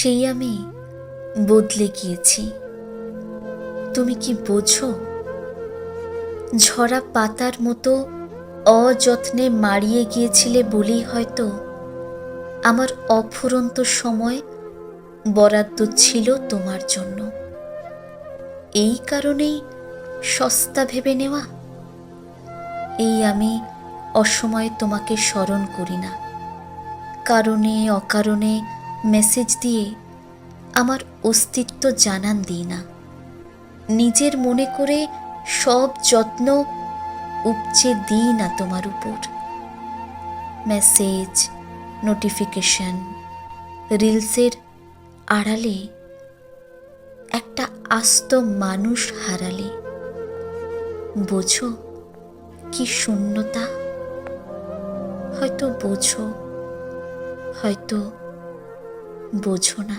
সেই আমি বদলে গিয়েছি। তুমি কি বোঝো? ঝরা পাতার মতো অযত্নে মাড়িয়ে গিয়েছিলে বলেই হয়তো আমার অফুরন্ত সময় বরাদ্দ ছিল তোমার জন্য। এই কারণেই সস্তা ভেবে নেওয়া। এই আমি অসময়ে তোমাকে স্মরণ করি না, কারণে অকারণে মেসেজ দিয়ে আমার অস্তিত্ব জানান দিই না। নিজের মনে করে সব যত্ন উপচে দিই না তোমার উপর। মেসেজ, নোটিফিকেশন, রিলসের আড়ালে একটা আস্ত মানুষ হারালে বোঝো কি শূন্যতা? হয়তো বোঝো, হয়তো বোঝো না।